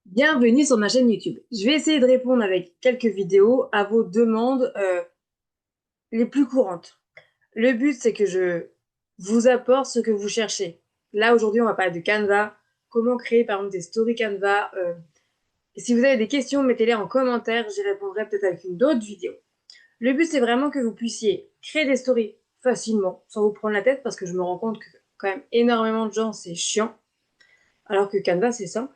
Bienvenue sur ma chaîne YouTube. Je vais essayer de répondre avec quelques vidéos à vos demandes les plus courantes. Le but, c'est que je vous apporte ce que vous cherchez. Là, aujourd'hui, on va parler de Canva, comment créer par exemple des stories Canva. Et si vous avez des questions, mettez-les en commentaire, j'y répondrai peut-être avec une autre vidéo. Le but, c'est vraiment que vous puissiez créer des stories facilement, sans vous prendre la tête, parce que je me rends compte que quand même énormément de gens, c'est chiant, alors que Canva, c'est simple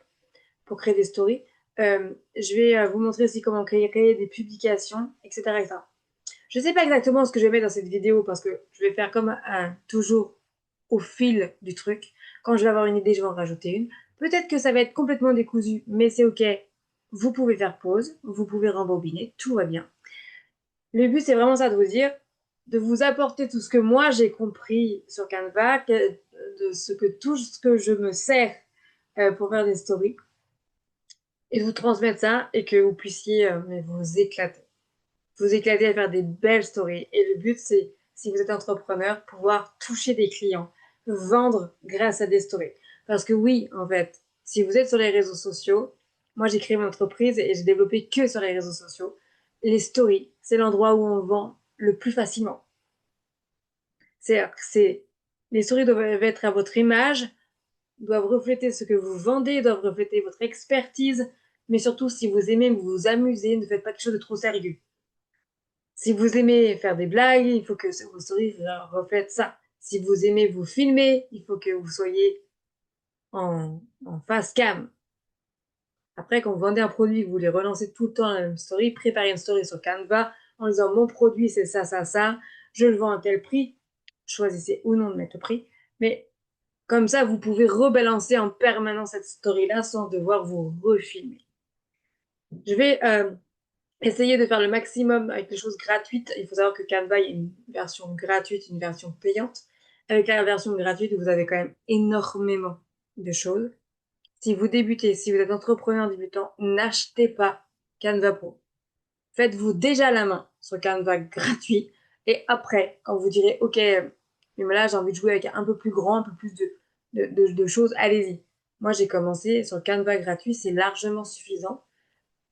pour créer des stories. Je vais vous montrer aussi comment créer des publications, etc., etc. Je ne sais pas exactement ce que je vais mettre dans cette vidéo parce que je vais faire comme toujours au fil du truc. Quand je vais avoir une idée, je vais en rajouter une. Peut-être que ça va être complètement décousu, mais c'est ok. Vous pouvez faire pause, vous pouvez rembobiner, tout va bien. Le but, c'est vraiment ça de vous dire, de vous apporter tout ce que moi j'ai compris sur Canva, tout ce que je me sers pour faire des stories et vous transmettre ça et que vous puissiez mais vous éclater. Vous éclater à faire des belles stories. Et le but, c'est, si vous êtes entrepreneur, pouvoir toucher des clients, vendre grâce à des stories. Parce que oui, en fait, si vous êtes sur les réseaux sociaux, moi j'ai créé mon entreprise et j'ai développé que sur les réseaux sociaux. Les stories, c'est l'endroit où on vend le plus facilement. C'est, les stories doivent être à votre image, doivent refléter ce que vous vendez, doivent refléter votre expertise, mais surtout, si vous aimez vous amuser, ne faites pas quelque chose de trop sérieux. Si vous aimez faire des blagues, il faut que vos stories reflètent ça. Si vous aimez vous filmer, il faut que vous soyez en face cam. Après, quand vous vendez un produit, que vous voulez relancer tout le temps la même story, préparez une story sur Canva en disant mon produit c'est ça, ça, ça, je le vends à tel prix. Choisissez ou non de mettre le prix. Mais comme ça, vous pouvez rebalancer en permanence cette story-là sans devoir vous refilmer. Je vais essayer de faire le maximum avec les choses gratuites. Il faut savoir que Canva, il y a une version gratuite, une version payante. Avec la version gratuite, vous avez quand même énormément de choses. Si vous débutez, si vous êtes entrepreneur débutant, n'achetez pas Canva Pro. Faites-vous déjà la main sur Canva gratuit. Et après, quand vous direz, OK, mais là, j'ai envie de jouer avec un peu plus grand, un peu plus de choses, allez-y. Moi, j'ai commencé sur Canva gratuit, c'est largement suffisant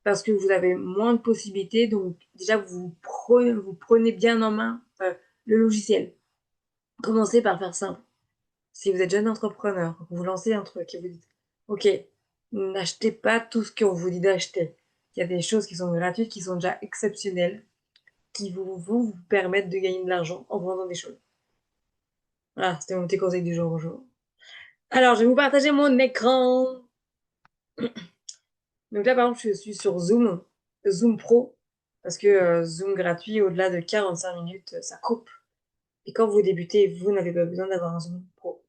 parce que vous avez moins de possibilités. Donc, déjà, vous prenez bien en main le logiciel. Commencez par faire simple. Si vous êtes jeune entrepreneur, vous lancez un truc et vous dites, OK, n'achetez pas tout ce qu'on vous dit d'acheter. Il y a des choses qui sont gratuites, qui sont déjà exceptionnelles, qui vous permettent de gagner de l'argent en vendant des choses. Voilà, c'était mon petit conseil du jour au jour. Alors, je vais vous partager mon écran. Donc là, par exemple, je suis sur Zoom, Zoom Pro, parce que Zoom gratuit, au-delà de 45 minutes, ça coupe. Et quand vous débutez, vous n'avez pas besoin d'avoir un Zoom Pro.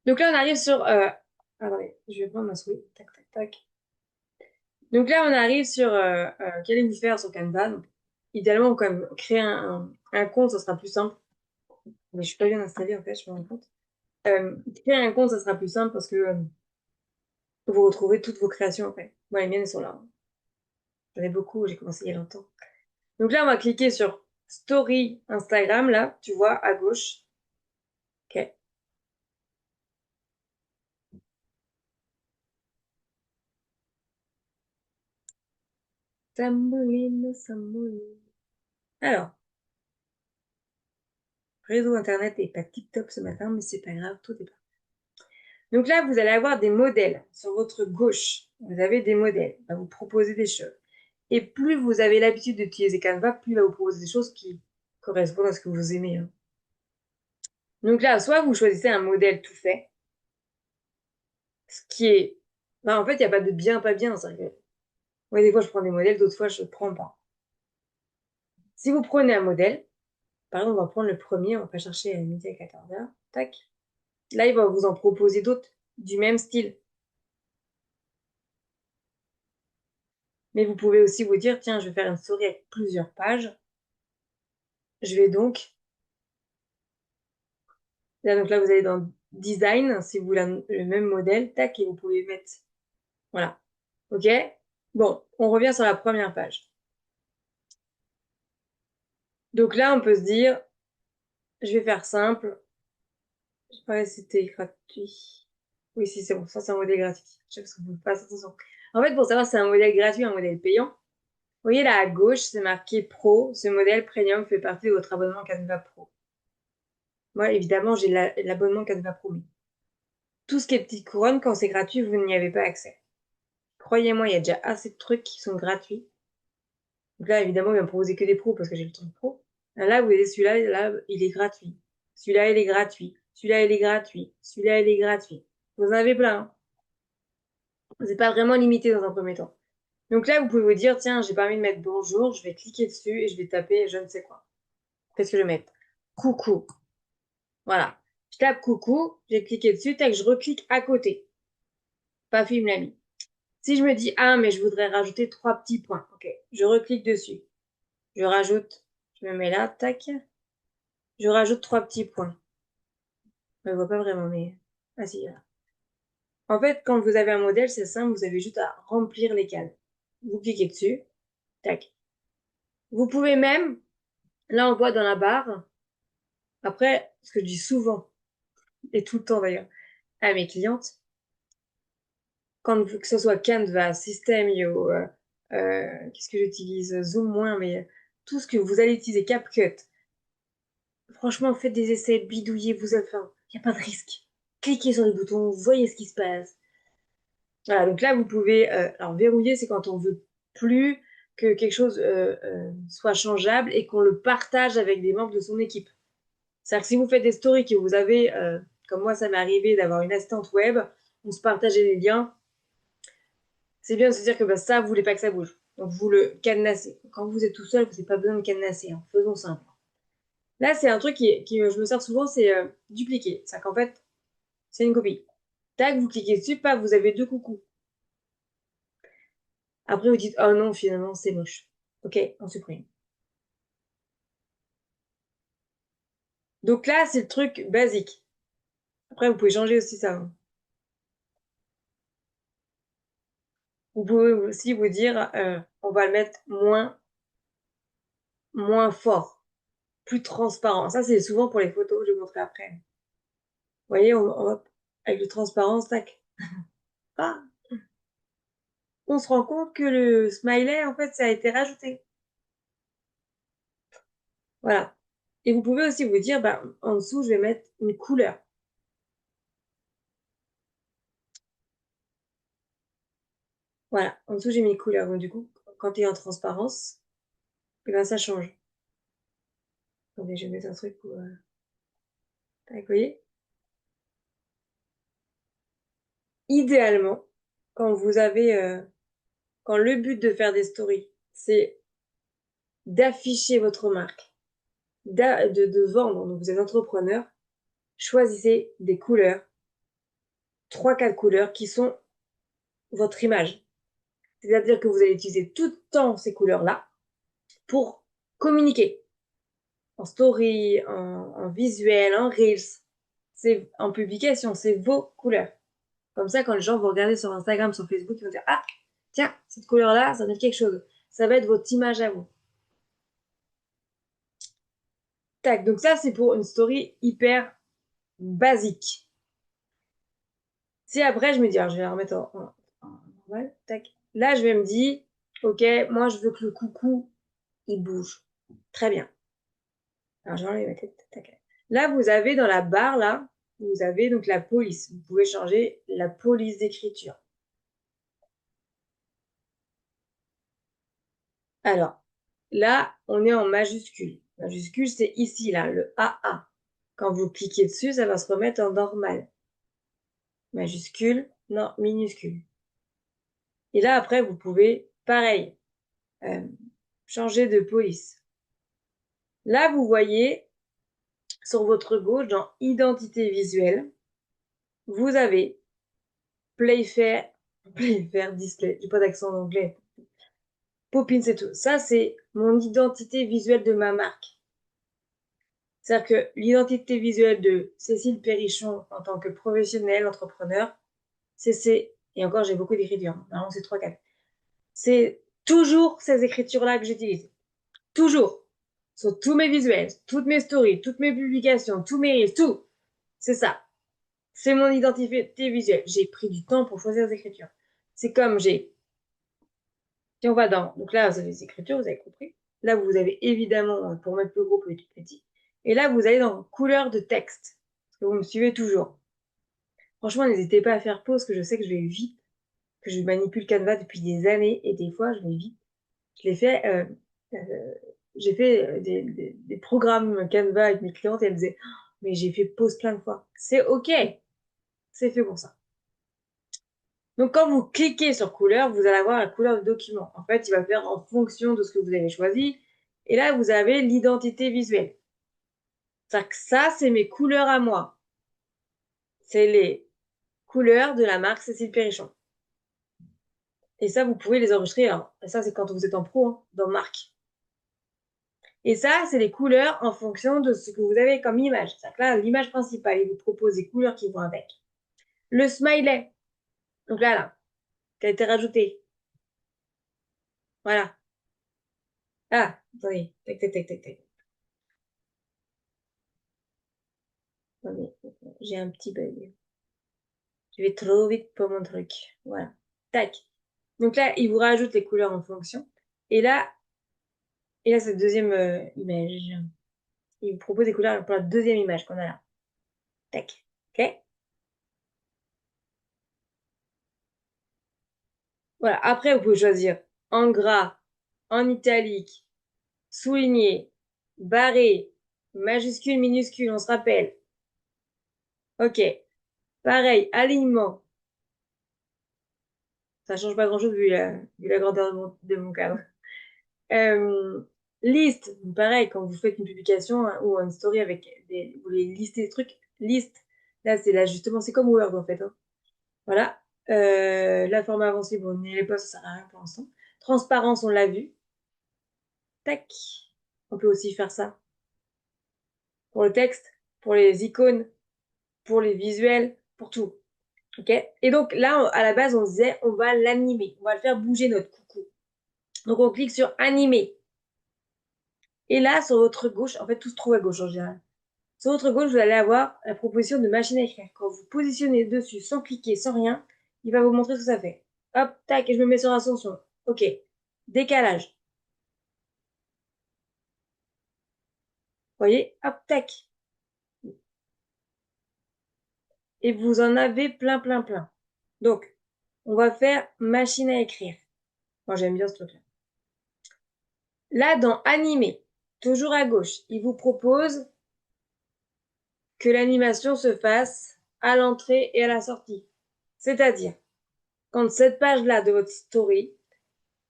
Donc là, on arrive sur... attendez, je vais prendre ma souris. Tac, tac, tac. Donc là, on arrive sur qu'allez-vous faire sur Canva. Donc, idéalement, quand même, créer un compte, ça sera plus simple. Mais je suis pas bien installée, en fait, je me rends compte. Créer un compte, ça sera plus simple parce que vous retrouvez toutes vos créations après. Moi, les miennes elles sont là. J'en ai beaucoup, j'ai commencé il y a longtemps. Donc là, on va cliquer sur Story Instagram, là, tu vois, à gauche. Ok. Samouline, Samouline. Alors, réseau internet n'est pas tip-top ce matin, mais c'est pas grave, tout est pas. Donc là, vous allez avoir des modèles sur votre gauche. Vous avez des modèles. Il va vous proposer des choses. Et plus vous avez l'habitude d'utiliser Canva, plus il va vous proposer des choses qui correspondent à ce que vous aimez, hein. Donc là, soit vous choisissez un modèle tout fait, ce qui est... Ben, en fait, il n'y a pas de bien, pas bien. Ça. Moi, des fois, je prends des modèles, d'autres fois, je ne prends pas. Si vous prenez un modèle, par exemple, on va prendre le premier, on va pas chercher à midi à 14h. Tac. Là, il va vous en proposer d'autres du même style. Mais vous pouvez aussi vous dire, tiens, je vais faire une story avec plusieurs pages. Je vais donc, là, vous allez dans design, si vous voulez le même modèle, tac, et vous pouvez mettre, voilà. OK? Bon, on revient sur la première page. Donc là, on peut se dire, je vais faire simple. Je sais pas si c'était gratuit. Oui, si, c'est bon. Ça, c'est un modèle gratuit. Je sais parce que vous faites attention. En fait, pour savoir si c'est un modèle gratuit ou un modèle payant, vous voyez là à gauche, c'est marqué Pro. Ce modèle Premium fait partie de votre abonnement Canva Pro. Moi, évidemment, j'ai l'abonnement Canva Pro. Mais tout ce qui est petite couronne, quand c'est gratuit, vous n'y avez pas accès. Croyez-moi, il y a déjà assez de trucs qui sont gratuits. Donc là, évidemment, il va me proposer que des pros parce que j'ai le truc pro. Là, vous voyez, celui-là, là, il est gratuit. Celui-là, il est gratuit. Celui-là, il est gratuit. Celui-là, il est gratuit. Vous en avez plein, hein. Vous n'êtes pas vraiment limité dans un premier temps. Donc là, vous pouvez vous dire, tiens, j'ai pas envie de mettre bonjour, je vais cliquer dessus et je vais taper je ne sais quoi. Qu'est-ce que je vais mettre? Coucou. Voilà. Je tape coucou, j'ai cliqué dessus, tac, je reclique à côté. Paf, il me l'a mis. Si je me dis, ah, mais je voudrais rajouter 3 petits points. Ok, je reclique dessus. Je rajoute, je me mets là, tac. Je rajoute 3 petits points. Je ne vois pas vraiment, mais... Ah si, là. En fait, quand vous avez un modèle, c'est simple, vous avez juste à remplir les cases. Vous cliquez dessus, tac. Vous pouvez même, là on voit dans la barre, après, ce que je dis souvent, et tout le temps d'ailleurs, à mes clientes, quand que ce soit Canva, System.io, qu'est-ce que j'utilise? Zoom moins, mais tout ce que vous allez utiliser, CapCut, franchement, faites des essais, bidouillez, vous avez faim. Il n'y a pas de risque. Cliquez sur les boutons, voyez ce qui se passe. Voilà, donc là, vous pouvez... alors, verrouiller, c'est quand on veut plus que quelque chose soit changeable et qu'on le partage avec des membres de son équipe. C'est-à-dire que si vous faites des stories que vous avez, comme moi, ça m'est arrivé d'avoir une assistante web, on se partageait les liens, c'est bien de se dire que bah, ça, vous voulez pas que ça bouge. Donc, vous le cadenassez. Quand vous êtes tout seul, vous n'avez pas besoin de cadenasser, hein. Faisons simple. Là, c'est un truc qui je me sers souvent, c'est dupliquer. C'est-à-dire qu'en fait, c'est une copie. Tac, vous cliquez dessus, pas, vous avez 2 coucous. Après, vous dites, oh non, finalement, c'est moche. Ok, on supprime. Donc là, c'est le truc basique. Après, vous pouvez changer aussi ça, hein. Vous pouvez aussi vous dire, on va le mettre moins fort, plus transparent. Ça, c'est souvent pour les photos, je vais vous montrer après. Vous voyez, avec le transparence, tac. Ah, on se rend compte que le smiley, en fait, ça a été rajouté. Voilà. Et vous pouvez aussi vous dire, bah, en dessous, je vais mettre une couleur. Voilà, en dessous, j'ai mis une couleur. Donc, du coup, quand tu es en transparence, eh ben, ça change. Attendez, je vais mettre un truc pour... tac, vous voyez? Idéalement, quand vous avez... quand le but de faire des stories, c'est d'afficher votre marque, de vendre, donc vous êtes entrepreneur, choisissez des couleurs, 3, 4 couleurs qui sont votre image. C'est-à-dire que vous allez utiliser tout le temps ces couleurs-là pour communiquer en story, en visuel, en reels, c'est en publication, c'est vos couleurs. Comme ça, quand les gens vont regarder sur Instagram, sur Facebook, ils vont dire, ah, tiens, cette couleur-là, ça va être quelque chose. Ça va être votre image à vous. Tac, donc ça, c'est pour une story hyper basique. Si après, je me dis, alors, je vais la remettre en normal, tac. Là, je vais me dire, ok, moi, je veux que le coucou, il bouge. Très bien. Alors, j'enlève ma tête, tac. Là, vous avez dans la barre, là, vous avez donc la police. Vous pouvez changer la police d'écriture. Alors, là, on est en majuscule. Majuscule, c'est ici, là, le AA. Quand vous cliquez dessus, ça va se remettre en normal. Majuscule, non, minuscule. Et là, après, vous pouvez, pareil, euh, changer de police. Là, vous voyez, sur votre gauche, dans Identité visuelle, vous avez Playfair, Playfair Display, j'ai pas d'accent en anglais, Poppins et tout. Ça, c'est mon identité visuelle de ma marque. C'est-à-dire que l'identité visuelle de Cécile Perrichon en tant que professionnelle entrepreneur, et encore j'ai beaucoup d'écritures, normalement c'est 3, 4. C'est toujours ces écritures-là que j'utilise. Toujours. Sur tous mes visuels, toutes mes stories, toutes mes publications, tous mes reels, tout. C'est ça. C'est mon identité visuelle. J'ai pris du temps pour choisir les écritures. C'est comme si on va dans, donc là, vous avez les écritures, vous avez compris. Là, vous avez évidemment, pour mettre le groupe le tout petit. Et là, vous allez dans couleur de texte. Parce que vous me suivez toujours. Franchement, n'hésitez pas à faire pause, que je sais que je vais vite, que je manipule Canva depuis des années, et des fois, je vais vite. Je l'ai fait, euh, j'ai fait des programmes Canva avec mes clientes, et elles me disaient, oh, mais j'ai fait pause plein de fois. C'est OK. C'est fait pour ça. Donc, quand vous cliquez sur couleur, vous allez avoir la couleur du document. En fait, il va faire en fonction de ce que vous avez choisi. Et là, vous avez l'identité visuelle. C'est-à-dire que ça, c'est mes couleurs à moi. C'est les couleurs de la marque Cécile Perrichon. Et ça, vous pouvez les enregistrer. Alors, ça, c'est quand vous êtes en pro, hein, dans marque. Et ça, c'est les couleurs en fonction de ce que vous avez comme image. C'est-à-dire que là, l'image principale, il vous propose des couleurs qui vont avec. Le smiley. Donc là, qui a été rajouté. Voilà. Ah, attendez. Tac, tac, tac, tac, tac. Attendez, j'ai un petit bug. Je vais trop vite pour mon truc. Voilà. Tac. Donc là, il vous rajoute les couleurs en fonction. Et là, cette deuxième image. Il vous propose des couleurs pour la deuxième image qu'on a là. Tac. OK? Voilà. Après, vous pouvez choisir en gras, en italique, souligné, barré, majuscule, minuscule, on se rappelle. OK. Pareil, alignement. Ça change pas grand-chose vu la grandeur de mon cadre. Euh, liste, pareil, quand vous faites une publication hein, ou une story avec vous voulez lister des trucs, liste. Là, c'est l'ajustement, c'est comme Word en fait. Hein. Voilà. La forme avancée, bon, n'y allez pas, ça sert à rien pour l'instant. Transparence, on l'a vu. Tac. On peut aussi faire ça pour le texte, pour les icônes, pour les visuels, pour tout. Ok. Et donc là, à la base, on disait, on va l'animer, on va le faire bouger notre coucou. Donc on clique sur animer. Et là, sur votre gauche, en fait, tout se trouve à gauche en général. Sur votre gauche, vous allez avoir la proposition de machine à écrire. Quand vous positionnez dessus sans cliquer, sans rien, il va vous montrer ce que ça fait. Hop, tac, et je me mets sur ascension. OK. Décalage. Vous voyez? Hop, tac. Et vous en avez plein, plein, plein. Donc, on va faire machine à écrire. Moi, j'aime bien ce truc-là. Là, dans animer, toujours à gauche, il vous propose que l'animation se fasse à l'entrée et à la sortie. C'est-à-dire, quand cette page-là de votre story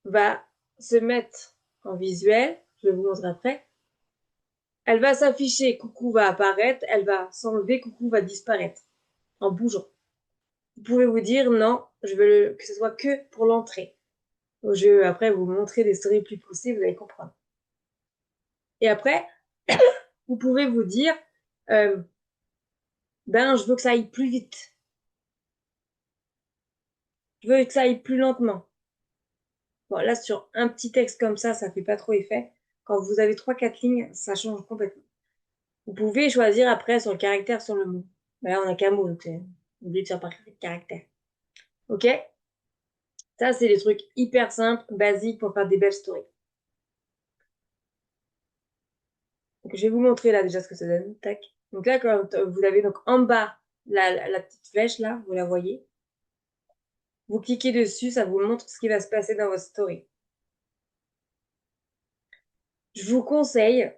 va se mettre en visuel, je vais vous montrer après, elle va s'afficher, coucou va apparaître, elle va s'enlever, coucou va disparaître en bougeant. Vous pouvez vous dire non, je veux que ce soit que pour l'entrée. Je vais après vous montrer des stories plus poussées, vous allez comprendre. Et après, vous pouvez vous dire, je veux que ça aille plus vite. Je veux que ça aille plus lentement. Bon, là, sur un petit texte comme ça fait pas trop effet. Quand vous avez 3-4 lignes, ça change complètement. Vous pouvez choisir après sur le caractère, sur le mot. Mais là, on n'a qu'un mot, donc oubliez de faire par caractère. OK? Ça, c'est des trucs hyper simples, basiques pour faire des belles stories. Donc, je vais vous montrer là déjà ce que ça donne. Tac. Donc là, quand vous avez donc en bas la petite flèche là, vous la voyez. Vous cliquez dessus, ça vous montre ce qui va se passer dans votre story. Je vous conseille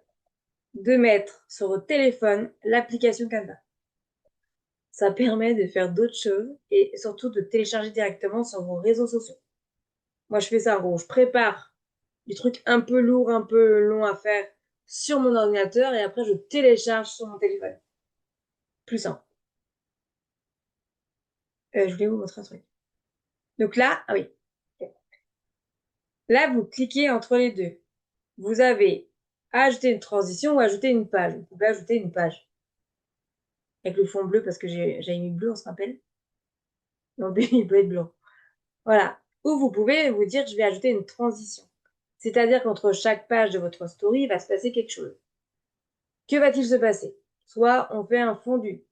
de mettre sur votre téléphone l'application Canva. Ça permet de faire d'autres choses et surtout de télécharger directement sur vos réseaux sociaux. Moi, je fais ça en gros. Je prépare des trucs un peu lourds, un peu longs à faire sur mon ordinateur et après, je télécharge sur mon téléphone. Plus simple. Je voulais vous montrer un truc. Donc là, ah oui. Là, vous cliquez entre les deux. Vous avez ajouter une transition ou ajouter une page. Vous pouvez ajouter une page. Avec le fond bleu parce que j'ai mis bleu, on se rappelle. Non, il peut être blanc. Voilà. Ou vous pouvez vous dire, je vais ajouter une transition. C'est-à-dire qu'entre chaque page de votre story, il va se passer quelque chose. Que va-t-il se passer? Soit on fait un fondu.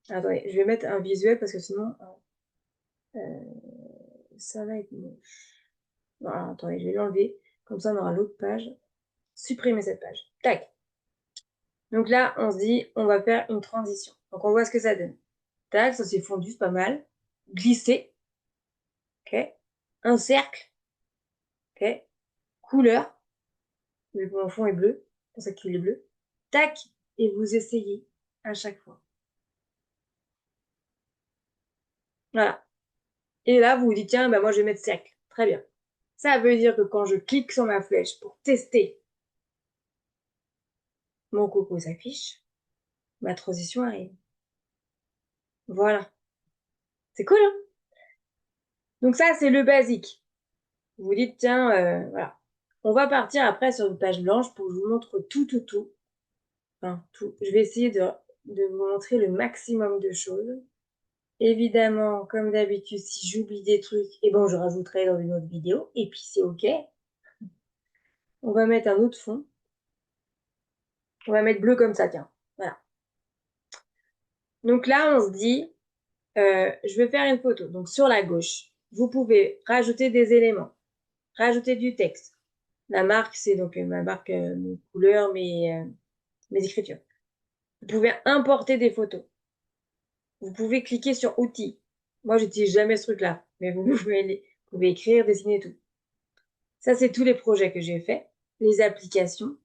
Attendez, je vais mettre un visuel parce que sinon, ça va être moche. Non, alors, attendez, je vais l'enlever. Comme ça, on aura l'autre page. Supprimer cette page. Tac. Donc là, on se dit, on va faire une transition. Donc, on voit ce que ça donne. Tac, ça s'est fondu, c'est pas mal. Glisser. OK. Un cercle. OK. Couleur. Mais mon fond est bleu. C'est pour ça qu'il est bleu. Tac. Et vous essayez à chaque fois. Voilà. Et là, vous vous dites, tiens, bah, moi, je vais mettre cercle. Très bien. Ça veut dire que quand je clique sur ma flèche pour tester, mon coco s'affiche, ma transition arrive. Voilà. C'est cool, hein? Donc ça, c'est le basique. Vous vous dites, tiens, voilà. On va partir après sur une page blanche pour que je vous montre tout. Enfin, tout. Je vais essayer de vous montrer le maximum de choses. Évidemment, comme d'habitude, si j'oublie des trucs, eh ben, je rajouterai dans une autre vidéo. Et puis, c'est OK. On va mettre un autre fond. On va mettre bleu comme ça, tiens. Voilà. Donc là, on se dit, je vais faire une photo. Donc, sur la gauche, vous pouvez rajouter des éléments, rajouter du texte. La marque, c'est donc ma marque, mes couleurs, mes écritures. Vous pouvez importer des photos. Vous pouvez cliquer sur outils. Moi, j'utilise jamais ce truc-là, mais vous pouvez écrire, dessiner tout. Ça, c'est tous les projets que j'ai faits. Les applications,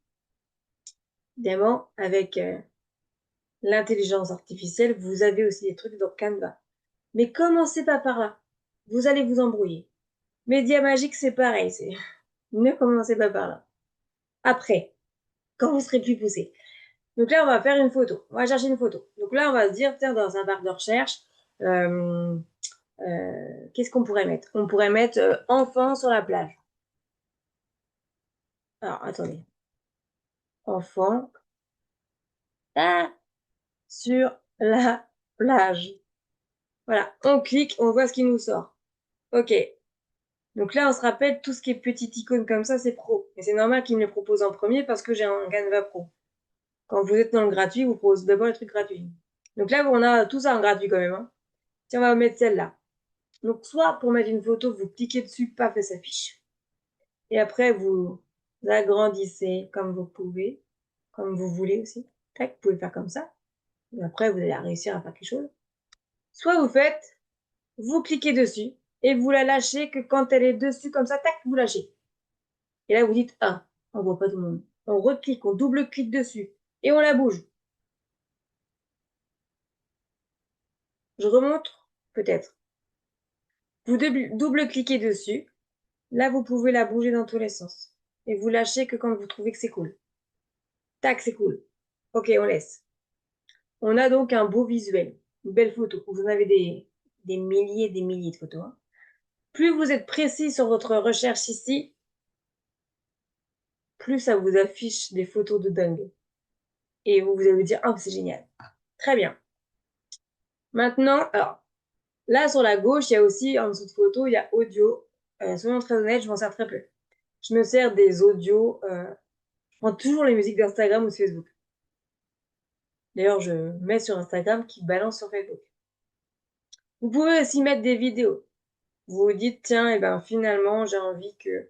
évidemment, avec l'intelligence artificielle, vous avez aussi des trucs dans Canva. Mais commencez pas par là. Vous allez vous embrouiller. Média magique, c'est pareil. Ne commencez pas par là. Après, quand vous serez plus poussé. Donc là, on va faire une photo. On va chercher une photo. Donc là, on va se dire, tiens, dans un barre de recherche, euh, qu'est-ce qu'on pourrait mettre? On pourrait mettre enfant sur la plage. Alors, attendez. Enfant ah, sur la plage. Voilà. On clique, on voit ce qui nous sort. OK. Donc là, on se rappelle, tout ce qui est petite icône comme ça, c'est pro. Et c'est normal qu'il me le propose en premier parce que j'ai un Canva Pro. Quand vous êtes dans le gratuit, vous proposez d'abord les trucs gratuits. Donc là, on a tout ça en gratuit quand même, hein. Tiens, on va mettre celle-là. Donc, soit pour mettre une photo, vous cliquez dessus, paf, elle s'affiche. Et après, vous agrandissez comme vous pouvez, comme vous voulez aussi. Tac, vous pouvez faire comme ça. Et après, vous allez réussir à faire quelque chose. Soit vous faites, vous cliquez dessus et vous la lâchez que quand elle est dessus comme ça, tac, vous lâchez. Et là, vous dites, ah, on voit pas tout le monde. On reclique, on double-clique dessus et on la bouge. Je remonte, peut-être. Vous double-cliquez dessus. Là, vous pouvez la bouger dans tous les sens. Et vous lâchez que quand vous trouvez que c'est cool. Tac, c'est cool. Ok, on laisse. On a donc un beau visuel, une belle photo. Vous en avez des milliers et des milliers de photos, hein. Plus vous êtes précis sur votre recherche ici, plus ça vous affiche des photos de dingue. Et vous allez vous dire, ah, c'est génial. Très bien. Maintenant, alors, là, sur la gauche, il y a aussi, en dessous de photo, il y a audio. Soyons très honnête, je m'en sers très peu. Je me sers des audios. Je prends toujours les musiques d'Instagram ou de Facebook. D'ailleurs, je mets sur Instagram qui balance sur Facebook. Vous pouvez aussi mettre des vidéos. Vous vous dites, tiens, et ben finalement, j'ai envie que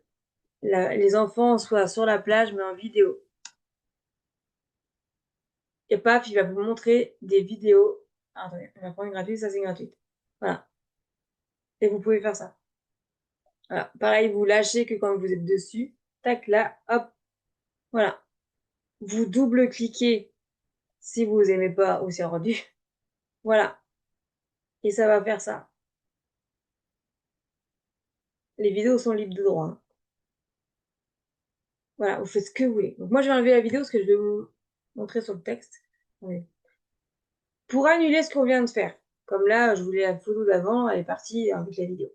les enfants soient sur la plage, mais en vidéo. Et paf, il va vous montrer des vidéos. Ah, attendez, on va prendre une gratuite, ça c'est gratuite. Voilà. Et vous pouvez faire ça. Voilà. Pareil, vous lâchez que quand vous êtes dessus. Tac, là, hop. Voilà. Vous double-cliquez si vous aimez pas ou c'est rendu. Voilà. Et ça va faire ça. Les vidéos sont libres de droit, hein. Voilà, vous faites ce que vous voulez. Donc moi, je vais enlever la vidéo parce que je vais vous montrer sur le texte. Oui. Pour annuler ce qu'on vient de faire, comme là, je voulais la photo d'avant, elle est partie avec la vidéo.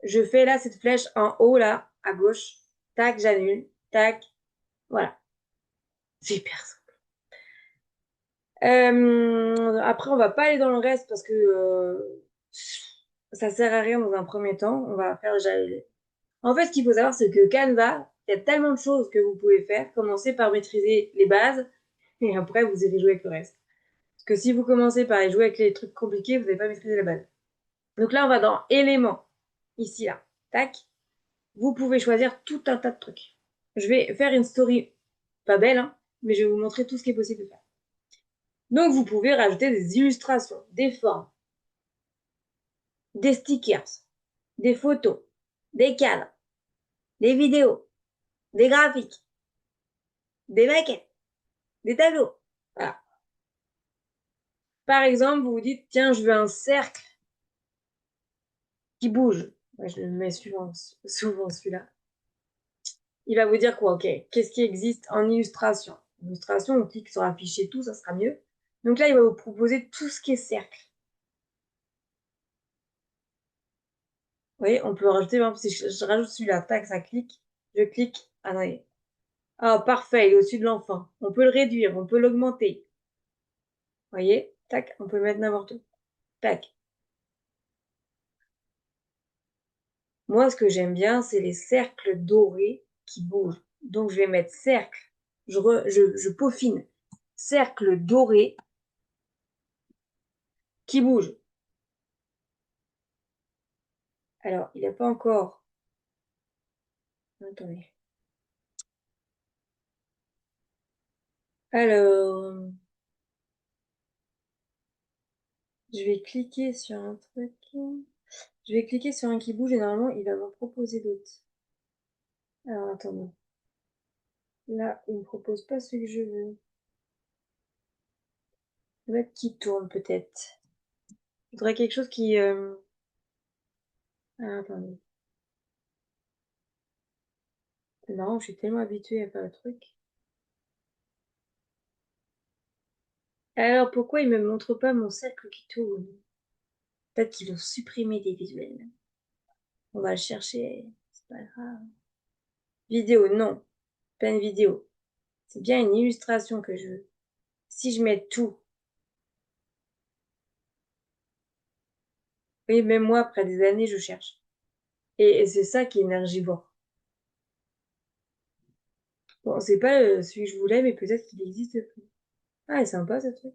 Je fais là cette flèche en haut, là, à gauche. Tac, j'annule. Tac, voilà. Super simple. Après, on va pas aller dans le reste parce que ça sert à rien dans un premier temps. On va faire déjà. En fait, ce qu'il faut savoir, c'est que Canva, il y a tellement de choses que vous pouvez faire. Commencez par maîtriser les bases et après, vous irez jouer avec le reste. Parce que si vous commencez par aller jouer avec les trucs compliqués, vous n'allez pas maîtriser la base. Donc là, on va dans éléments. Ici, là. Tac. Vous pouvez choisir tout un tas de trucs. Je vais faire une story pas belle, hein, mais je vais vous montrer tout ce qui est possible de faire. Donc, vous pouvez rajouter des illustrations, des formes, des stickers, des photos, des cadres, des vidéos, des graphiques, des maquettes, des tableaux. Voilà. Par exemple, vous vous dites, tiens, je veux un cercle qui bouge. Moi, je le mets souvent celui-là. Il va vous dire quoi? Ok, qu'est-ce qui existe en illustration? En illustration, on clique sur afficher tout, ça sera mieux. Donc là, il va vous proposer tout ce qui est cercle. Vous voyez, on peut rajouter, par exemple, si je rajoute celui-là, tac, ça clique, je clique. Ah non, ah, parfait, il est au-dessus de l'enfant. On peut le réduire, on peut l'augmenter. Vous voyez, tac, on peut mettre n'importe où. Tac. Moi, ce que j'aime bien, c'est les cercles dorés qui bougent. Donc, je vais mettre cercle. Je peaufine. Cercle doré qui bouge. Alors, il n'a pas encore. Attendez. Alors, je vais cliquer sur un truc. Je vais cliquer sur un qui bouge et normalement, il va m'en proposer d'autres. Alors, attendez. Là, il ne me propose pas celui que je veux. Je vais mettre qui tourne peut-être. Je voudrais quelque chose qui... Ah, attendez. C'est marrant, je suis tellement habituée à faire le truc. Alors, pourquoi il me montre pas mon cercle qui tourne? Peut-être qu'ils ont supprimé des visuels. On va le chercher. C'est pas grave. Vidéo, non. Pas une vidéo. C'est bien une illustration que je veux. Si je mets tout. Oui, même moi, après des années, je cherche. Et c'est ça qui est énergivore. Bon, c'est pas celui que je voulais, mais peut-être qu'il existe plus. Ah, il est sympa ce truc.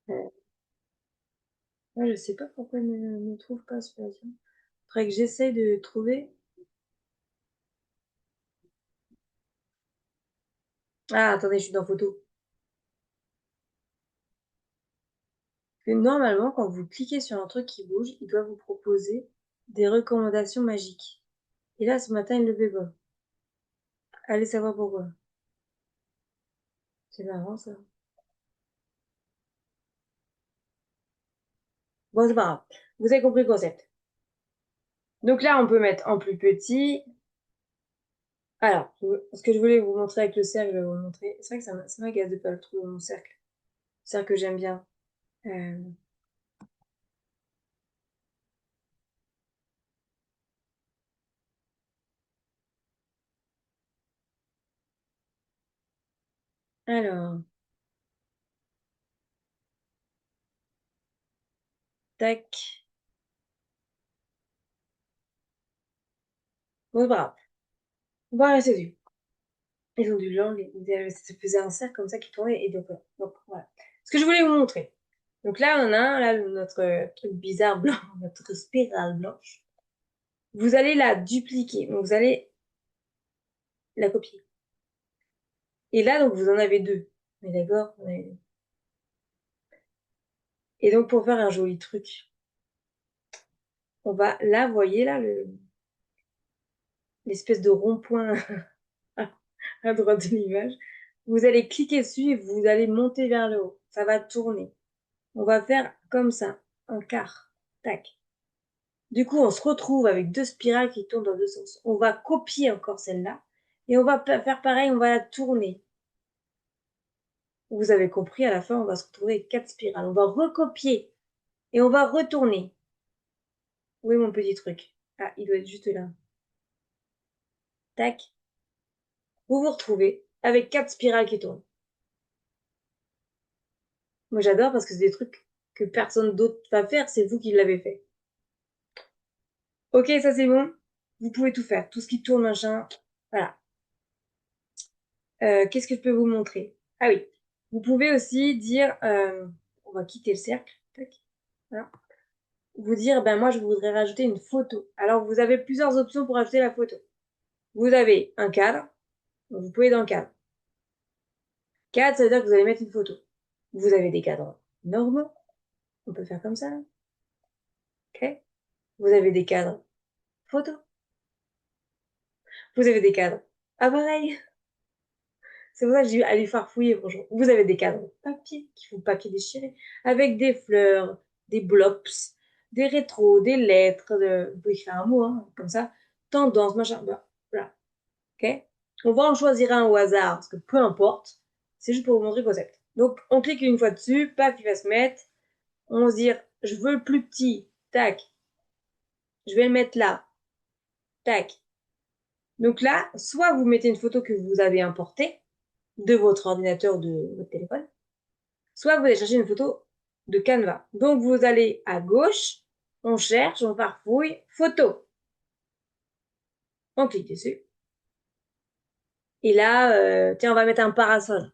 Ouais. Ouais, je sais pas pourquoi il ne trouve pas celui-là. Faudrait que j'essaye de trouver. Ah, attendez, je suis dans photo. Que normalement, quand vous cliquez sur un truc qui bouge, il doit vous proposer des recommandations magiques. Et là, ce matin, il ne le fait pas. Allez savoir pourquoi. C'est marrant, ça. Bon, c'est pas grave. Vous avez compris le concept. Donc là, on peut mettre en plus petit. Alors, ce que je voulais vous montrer avec le cercle, je vais vous le montrer. C'est vrai que ça m'agace de pas le trouver, mon cercle. Cercle que j'aime bien. Euh, alors, tac. Bon, c'est pas grave. On va rester dessus. Ils ont dû l'enlever. Ça faisait un cercle comme ça qui tournait. Et donc voilà. Ce que je voulais vous montrer. Donc là, on a un, là, notre truc bizarre blanc, notre spirale blanche. Vous allez la dupliquer. Donc vous allez la copier. Et là, donc vous en avez deux. Mais d'accord? Et donc pour faire un joli truc, on va là, vous voyez là, l'espèce de rond-point à droite de l'image. Vous allez cliquer dessus et vous allez monter vers le haut. Ça va tourner. On va faire comme ça, un quart. Tac. Du coup, on se retrouve avec deux spirales qui tournent dans deux sens. On va copier encore celle-là et on va faire pareil, on va la tourner. Vous avez compris, à la fin, on va se retrouver avec quatre spirales. On va recopier et on va retourner. Où est mon petit truc? Ah, il doit être juste là. Tac. Vous vous retrouvez avec quatre spirales qui tournent. Moi, j'adore parce que c'est des trucs que personne d'autre va faire, c'est vous qui l'avez fait. Ok, ça c'est bon. Vous pouvez tout faire. Tout ce qui tourne, machin. Voilà. Qu'est-ce que je peux vous montrer? Ah oui, vous pouvez aussi dire, on va quitter le cercle, tac, voilà. Vous dire, ben moi je voudrais rajouter une photo. Alors vous avez plusieurs options pour ajouter la photo. Vous avez un cadre, donc vous pouvez dans le cadre. Cadre, ça veut dire que vous allez mettre une photo. Vous avez des cadres normaux, on peut faire comme ça, ok? Vous avez des cadres photo, vous avez des cadres appareil. C'est pour ça que j'ai allé farfouiller, franchement. Vous avez des cadres papier, qui font papier déchiré, avec des fleurs, des blops, des rétros, des lettres, vous pouvez écrire un mot, hein, comme ça. Tendance, machin, bah, voilà. Ok? On va en choisir un au hasard, parce que peu importe. C'est juste pour vous montrer le concept. Donc, on clique une fois dessus, paf, il va se mettre. On va se dire, je veux le plus petit. Tac. Je vais le mettre là. Tac. Donc là, soit vous mettez une photo que vous avez importée de votre ordinateur ou de votre téléphone, soit vous allez chercher une photo de Canva. Donc vous allez à gauche, on cherche, on farfouille, photo. On clique dessus. Et là, tiens, on va mettre un parasol.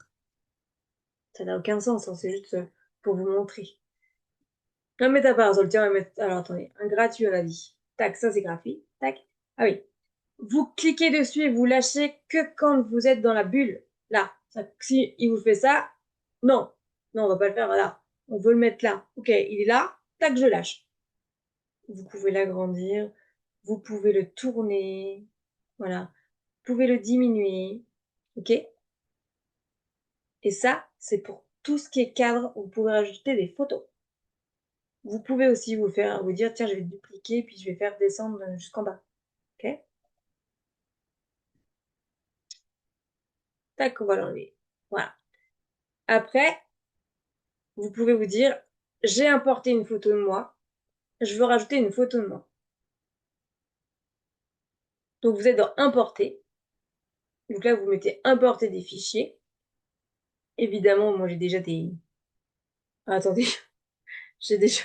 Ça n'a aucun sens, hein, c'est juste pour vous montrer. On va mettre un parasol, tiens, on va mettre... Alors attendez, un gratuit, on a dit. Tac, ça c'est gratuit. Tac. Ah oui. Vous cliquez dessus et vous lâchez que quand vous êtes dans la bulle. Là. Si il vous fait ça, non. Non, on va pas le faire là. On veut le mettre là. Ok, il est là. Tac, je lâche. Vous pouvez l'agrandir. Vous pouvez le tourner. Voilà. Vous pouvez le diminuer. Ok? Et ça, c'est pour tout ce qui est cadre. Vous pouvez rajouter des photos. Vous pouvez aussi vous dire, tiens, je vais dupliquer, puis je vais faire descendre jusqu'en bas. Ok? Tac, on va l'enlever. Voilà. Après, vous pouvez vous dire, j'ai importé une photo de moi, je veux rajouter une photo de moi. Donc vous êtes dans importer. Donc là, vous mettez importer des fichiers. Évidemment, moi j'ai déjà des... Ah, attendez, j'ai déjà...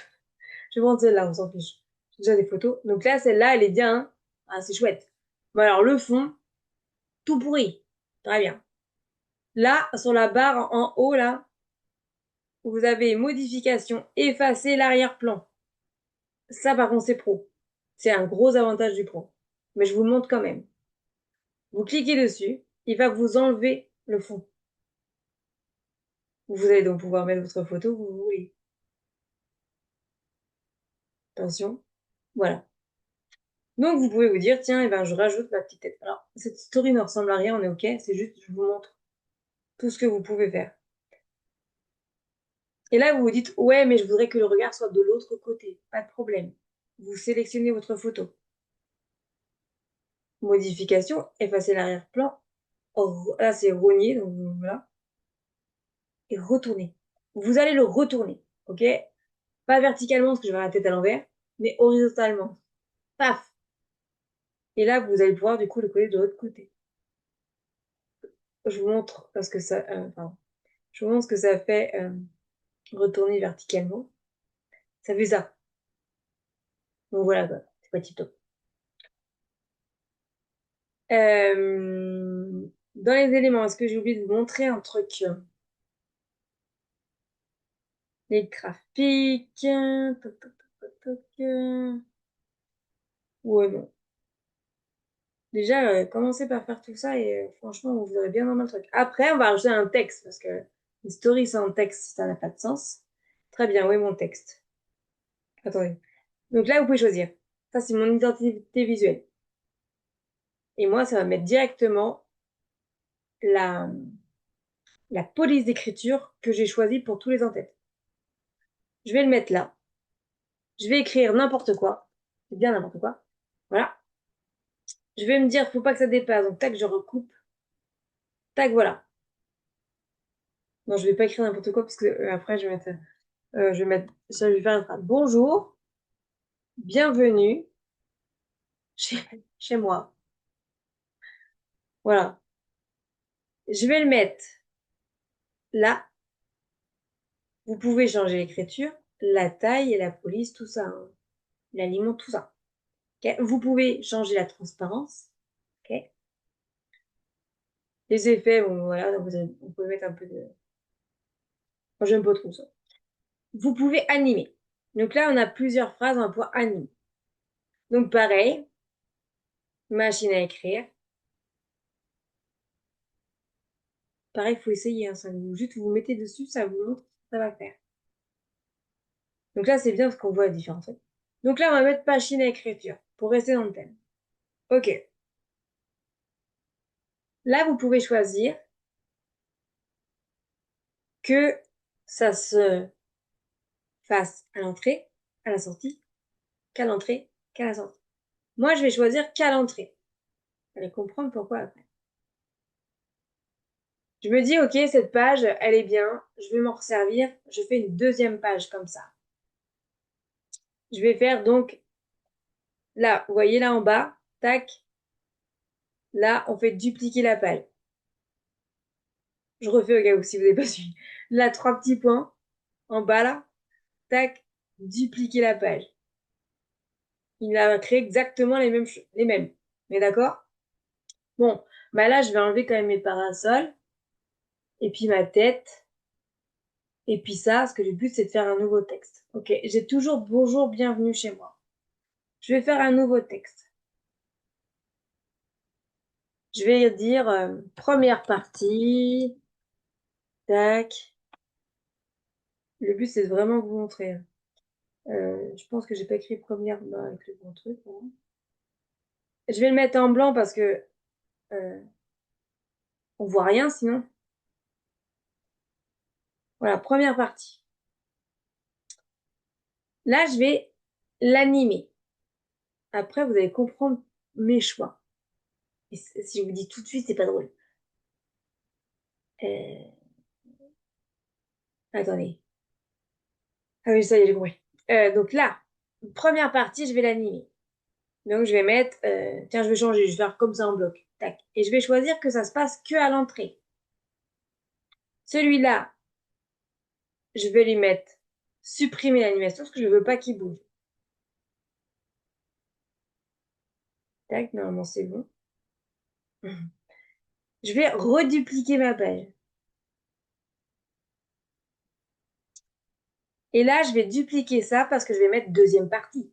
Je vais prendre celle-là, on s'en fiche. J'ai déjà des photos. Donc là, celle-là, elle est bien. Hein. Ah, c'est chouette. Bon, alors le fond, tout pourri. Très bien. Là, sur la barre en haut, là, vous avez modification, effacer l'arrière-plan. Ça, par contre, c'est pro. C'est un gros avantage du pro. Mais je vous le montre quand même. Vous cliquez dessus, il va vous enlever le fond. Vous allez donc pouvoir mettre votre photo où vous voulez. Attention. Voilà. Donc, vous pouvez vous dire, tiens, eh ben, je rajoute ma petite tête. Alors, cette story ne ressemble à rien, on est OK. C'est juste, je vous montre tout ce que vous pouvez faire. Et là, vous vous dites, ouais, mais je voudrais que le regard soit de l'autre côté. Pas de problème. Vous sélectionnez votre photo. Modification, effacer l'arrière-plan. Oh, là, c'est rogner, donc voilà. Et retourner. Vous allez le retourner, OK? Pas verticalement, parce que je vais avoir la tête à l'envers, mais horizontalement. Paf! Et là, vous allez pouvoir, du coup, le coller de l'autre côté. Je vous montre, parce que ça, enfin, je vous montre ce que ça fait retourner verticalement. Ça fait ça. Donc voilà, quoi. C'est pas tip top. Dans les éléments, est-ce que j'ai oublié de vous montrer un truc? Les graphiques. Toc, toc, toc, toc, ouais, non. Déjà, commencez par faire tout ça et franchement, vous aurez bien normal le truc. Après, on va rajouter un texte parce que une story sans texte, ça n'a pas de sens. Très bien, où est mon texte? Attendez. Donc là, vous pouvez choisir. Ça, c'est mon identité visuelle. Et moi, ça va mettre directement la, la police d'écriture que j'ai choisie pour tous les en-têtes. Je vais le mettre là. Je vais écrire n'importe quoi. C'est bien n'importe quoi. Voilà. Je vais me dire, faut pas que ça dépasse. Donc, tac, je recoupe. Tac, voilà. Non, je vais pas écrire n'importe quoi parce que après, je vais mettre, ça, je vais faire une phrase. Bonjour, bienvenue chez moi. Voilà. Je vais le mettre là. Vous pouvez changer l'écriture, la taille et la police, tout ça, hein. L'aliment, tout ça. Ok. Vous pouvez changer la transparence. Ok. Les effets, bon, voilà, on peut mettre un peu de... Moi, j'aime pas trop ça. Vous pouvez animer. Donc là, on a plusieurs phrases, on va pouvoir animer. Donc pareil, machine à écrire. Pareil, il faut essayer, hein, ça vous, juste vous vous mettez dessus, ça vous montre ce que ça va faire. Donc là, c'est bien parce qu'on voit la différence. Donc là, on va mettre machine à écriture pour rester dans le thème. Ok. Là, vous pouvez choisir que ça se fasse à l'entrée, à la sortie, qu'à l'entrée, qu'à la sortie. Moi, je vais choisir qu'à l'entrée. Vous allez comprendre pourquoi après. Je me dis, ok, cette page, elle est bien, je vais m'en resservir. Je fais une deuxième page comme ça. Je vais faire donc, là, vous voyez là en bas, tac, là, on fait dupliquer la page. Je refais au cas où si vous n'avez pas suivi. Là, trois petits points, en bas là, tac, dupliquer la page. Il a créé exactement les mêmes, les mêmes. Mais d'accord? Bon, bah là, je vais enlever quand même mes parasols, et puis ma tête, et puis ça, parce que le but, c'est de faire un nouveau texte. Ok, j'ai toujours bonjour, bienvenue chez moi. Je vais faire un nouveau texte. Je vais dire première partie, tac. Le but, c'est de vraiment vous montrer. Je pense que j'ai pas écrit première avec le bon truc, hein. Je vais le mettre en blanc parce que on voit rien sinon. Voilà, première partie. Là, je vais l'animer. Après, vous allez comprendre mes choix. Et si je vous dis tout de suite, c'est pas drôle. Euh, Attendez. Ah oui, ça y est, j'ai compris. Donc là, première partie, je vais l'animer. Donc je vais mettre, tiens, je vais changer, je vais faire comme ça en bloc. Tac. Et je vais choisir que ça se passe que à l'entrée. Celui-là, je vais lui mettre supprimer l'animation parce que je ne veux pas qu'il bouge. Tac, normalement c'est bon. Je vais redupliquer ma page. Et là, je vais dupliquer ça parce que je vais mettre deuxième partie.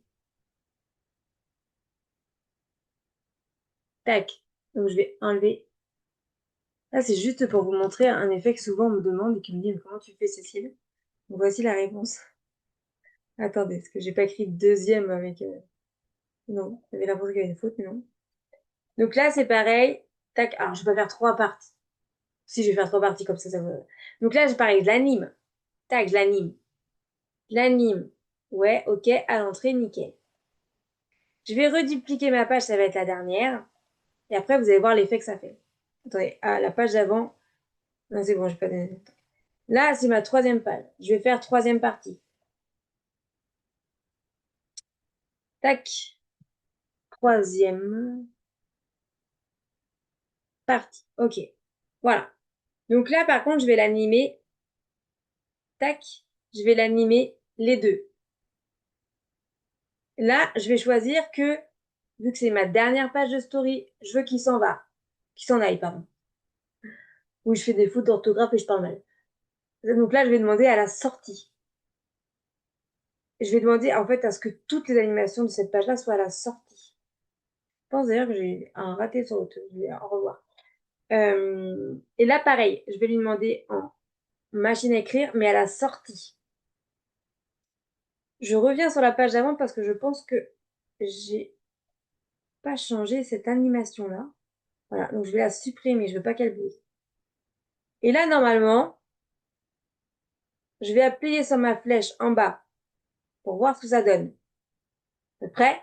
Tac. Donc je vais enlever. Là, c'est juste pour vous montrer un effet que souvent on me demande et qui me dit mais comment tu fais, Cécile? Donc voici la réponse. Attendez, parce que j'ai pas écrit deuxième avec. Non, j'avais l'impression qu'il y avait une faute, mais non. Donc là, c'est pareil. Tac. Alors, je vais pas faire trois parties. Si, je vais faire trois parties comme ça va. Donc là, c'est pareil, je l'anime. Tac, je l'anime. Je l'anime. Ouais, ok, à l'entrée, nickel. Je vais redupliquer ma page, ça va être la dernière. Et après, vous allez voir l'effet que ça fait. Attendez, ah, la page d'avant. Non, c'est bon, je vais pas donner. Là, c'est ma troisième page. Je vais faire troisième partie. Tac. Troisième partie. Ok. Voilà. Donc là, par contre, je vais l'animer. Tac. Je vais l'animer les deux. Là, je vais choisir que, vu que c'est ma dernière page de story, je veux qu'il s'en va. Qu'il s'en aille, pardon. Où je fais des fautes d'orthographe et je parle mal. Donc là, je vais demander à la sortie. Je vais demander, en fait, à ce que toutes les animations de cette page-là soient à la sortie. Je pense d'ailleurs que j'ai un raté sur le truc. Je vais en revoir. Et là, pareil, je vais lui demander en machine à écrire, mais à la sortie. Je reviens sur la page d'avant parce que je pense que j'ai pas changé cette animation-là. Voilà, donc je vais la supprimer, je veux pas qu'elle bouge. Et là, normalement, je vais appuyer sur ma flèche en bas pour voir ce que ça donne. Prêt?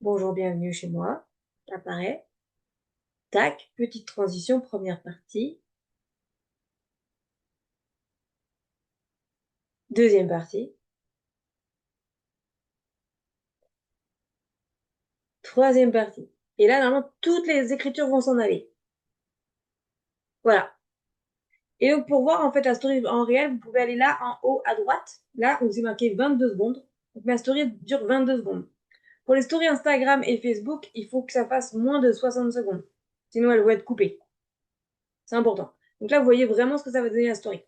Bonjour, bienvenue chez moi. Apparaît. Tac, petite transition, première partie. Deuxième partie. Troisième partie. Et là, normalement, toutes les écritures vont s'en aller. Voilà. Et donc, pour voir en fait la story en réel, vous pouvez aller là en haut à droite, là où c'est marqué 22 secondes. Donc, ma story dure 22 secondes. Pour les stories Instagram et Facebook, il faut que ça fasse moins de 60 secondes. Sinon, elles vont être coupées. C'est important. Donc là, vous voyez vraiment ce que ça va donner la story.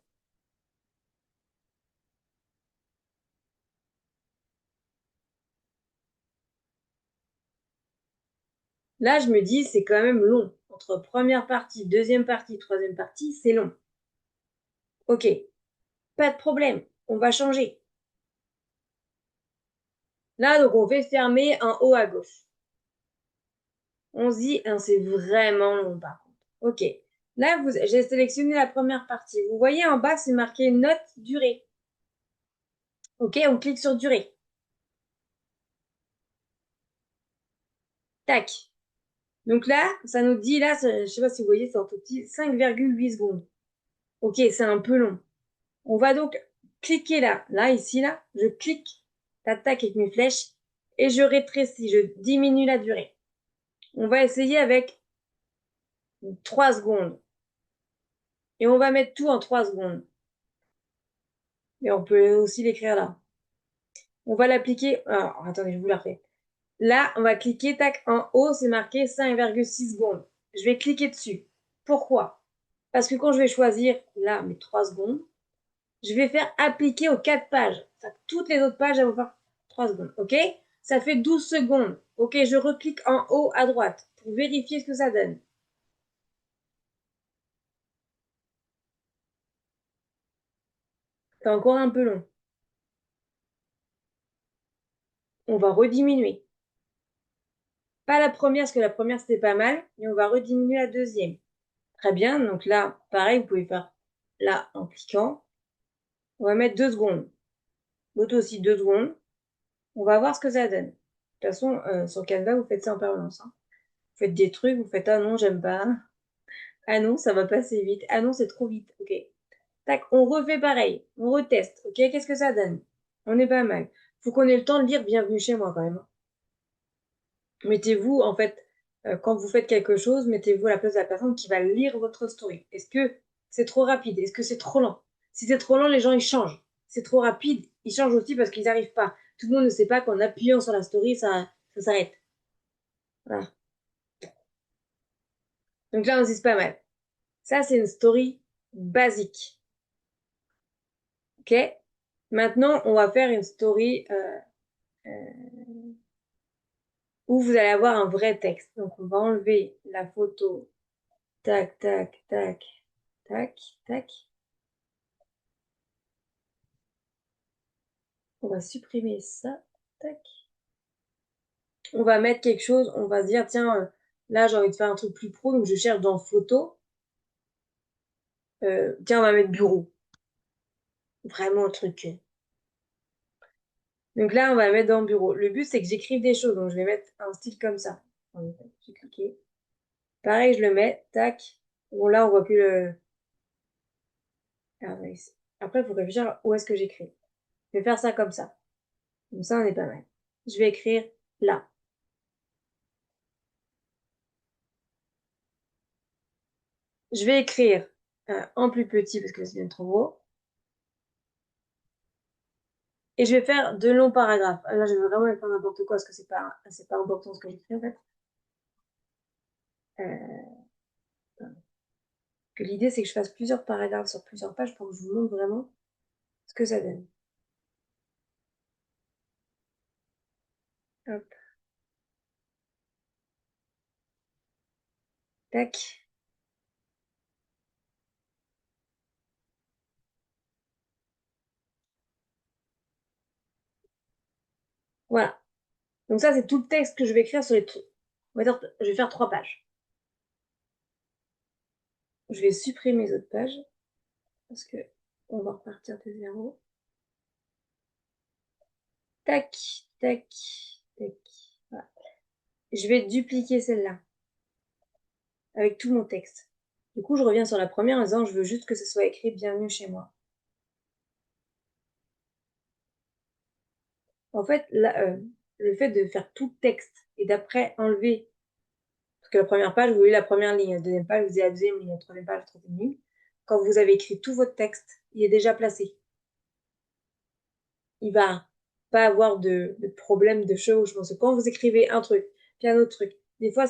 Là, je me dis, c'est quand même long. Entre première partie, deuxième partie, troisième partie, c'est long. Ok, pas de problème. On va changer. Là, donc, on fait fermer en haut à gauche. On se dit, hein, c'est vraiment long par contre. Ok. Là, j'ai sélectionné la première partie. Vous voyez en bas, c'est marqué note durée. Ok, on clique sur durée. Tac. Donc là, ça nous dit, là, je sais pas si vous voyez, c'est un tout petit 5,8 secondes. Ok, c'est un peu long. On va donc cliquer là, ici, là. Je clique, tac, tac, avec mes flèches, et je rétrécis, je diminue la durée. On va essayer avec 3 secondes. Et on va mettre tout en 3 secondes. Et on peut aussi l'écrire là. On va l'appliquer. Alors, attendez, je vous la refais. Là, on va cliquer, tac, en haut, c'est marqué 5,6 secondes. Je vais cliquer dessus. Pourquoi? Parce que quand je vais choisir, là, mes 3 secondes, je vais faire appliquer aux 4 pages. Toutes les autres pages, elles vont faire 3 secondes. OK? Ça fait 12 secondes. OK, je reclique en haut à droite pour vérifier ce que ça donne. C'est encore un peu long. On va rediminuer. Pas la première, parce que la première, c'était pas mal, mais on va rediminuer la deuxième. Très bien. Donc là, pareil, vous pouvez faire là en cliquant. On va mettre 2 secondes. L'autre aussi 2 secondes. On va voir ce que ça donne. De toute façon, sur Canva, vous faites ça en permanence, hein. Vous faites des trucs, vous faites ah non, j'aime pas. Ah non, ça va pas assez vite. Ah non, c'est trop vite. Ok. Tac, on refait pareil. On reteste. Ok, qu'est-ce que ça donne? On est pas mal. Faut qu'on ait le temps de lire Bienvenue chez moi quand même, hein. Mettez-vous, en fait, quand vous faites quelque chose, mettez-vous à la place de la personne qui va lire votre story. Est-ce que c'est trop rapide? Est-ce que c'est trop lent? Si c'est trop lent, les gens, ils changent. C'est trop rapide, ils changent aussi parce qu'ils n'arrivent pas. Tout le monde ne sait pas qu'en appuyant sur la story, ça s'arrête. Voilà. Donc là, on se dit pas mal. Ça, c'est une story basique. OK? Maintenant, on va faire une story où vous allez avoir un vrai texte. Donc, on va enlever la photo. Tac, tac, tac, tac, tac. On va supprimer ça. Tac. On va mettre quelque chose. On va se dire, tiens, là, j'ai envie de faire un truc plus pro. Donc, je cherche dans photo. Tiens, on va mettre bureau. Vraiment un truc. Donc là, on va mettre dans bureau. Le but, c'est que j'écrive des choses. Donc, je vais mettre un style comme ça. J'ai cliqué. Pareil, je le mets. Tac. Bon, là, on voit plus le... Ah, ouais, après, il faut réfléchir où est-ce que j'écris. Je vais faire ça comme ça. Comme ça, on est pas mal. Je vais écrire là. Je vais écrire en plus petit parce que c'est bien trop gros. Et je vais faire de longs paragraphes. Là, je vais vraiment faire n'importe quoi parce que c'est pas important ce que j'écris en fait. Que l'idée, c'est que je fasse plusieurs paragraphes sur plusieurs pages pour que je vous montre vraiment ce que ça donne. Hop, tac. Voilà. Donc ça, c'est tout le texte que je vais écrire sur les trucs. On va dire, je vais faire 3 pages. Je vais supprimer les autres pages parce que on va repartir de zéro. Tac, tac, tac. Voilà. Je vais dupliquer celle-là avec tout mon texte. Du coup, je reviens sur la première en disant je veux juste que ce soit écrit bienvenue chez moi. En fait, là, le fait de faire tout le texte et d'après enlever, parce que la première page, vous voyez la première ligne, la deuxième page, vous avez la deuxième ligne, la troisième page, la troisième ligne. Quand vous avez écrit tout votre texte, il est déjà placé. Il va pas avoir de problème de chevauchement. Parce que quand vous écrivez un truc, puis un autre truc, des fois,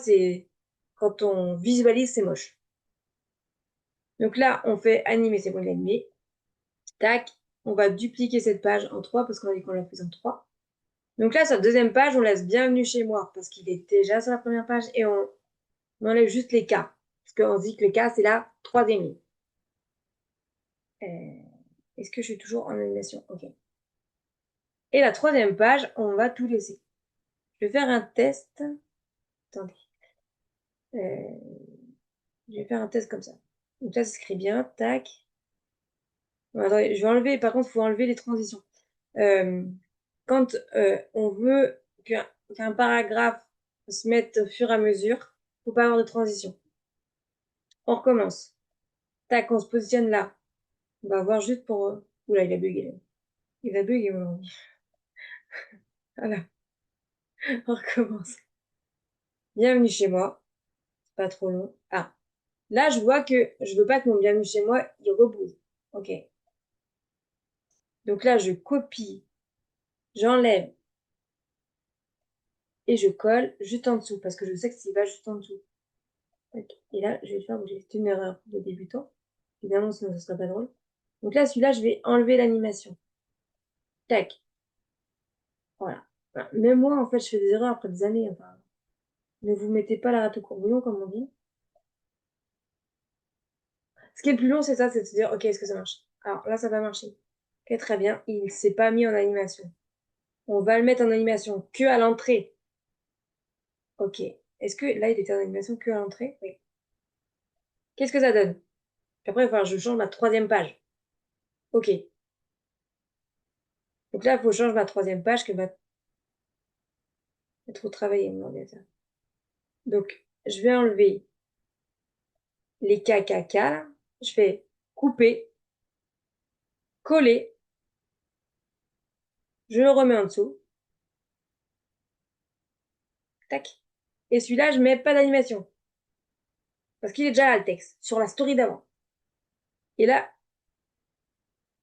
quand on visualise, c'est moche. Donc là, on fait animer, c'est bon, il est animé. Tac, on va dupliquer cette page en 3 parce qu'on a dit qu'on la faisait en 3. Donc là, sur la deuxième page, on laisse bienvenue chez moi parce qu'il est déjà sur la première page et on enlève juste les cas. Parce qu'on se dit que le cas, c'est la troisième ligne. Est-ce que je suis toujours en animation? Ok. Et la troisième page, on va tout laisser. Je vais faire un test. Attendez. Je vais faire un test comme ça. Donc là, ça s'écrit bien. Tac. Bon, attendez, je vais enlever. Par contre, il faut enlever les transitions. Quand on veut qu'un paragraphe se mette au fur et à mesure, il ne faut pas avoir de transition. On recommence. Tac, on se positionne là. On va voir juste pour... Oula, il a bugué. Là. Il a bugué mon ordi. Voilà. On recommence. Bienvenue chez moi. C'est pas trop long. Ah. Là, je vois que je veux pas que mon bienvenue chez moi, il rebouge. Ok. Donc là, je copie, j'enlève et je colle juste en dessous parce que je sais que s'il va juste en dessous. Et là, je vais faire bouger. C'est une erreur de débutant. Évidemment, sinon, ce serait pas drôle. Donc là, celui-là, je vais enlever l'animation. Tac. Voilà. Même moi, en fait, je fais des erreurs après des années. Enfin, ne vous mettez pas la rate au courbouillon, comme on dit. Ce qui est le plus long, c'est ça, c'est de se dire, ok, est-ce que ça marche? Alors là, ça va marcher. Ok, très bien. Il s'est pas mis en animation. On va le mettre en animation que à l'entrée. Ok. Est-ce que là, il était en animation que à l'entrée? Oui. Qu'est-ce que ça donne? Puis après, il va falloir que je change ma troisième page. Ok. Donc là, il faut que je change ma troisième page que va trop travailler mon ordinateur. Donc, je vais enlever les KKK. Là. Je fais couper, coller. Je le remets en dessous. Tac. Et celui-là, je mets pas d'animation. Parce qu'il est déjà là, le texte, sur la story d'avant. Et là,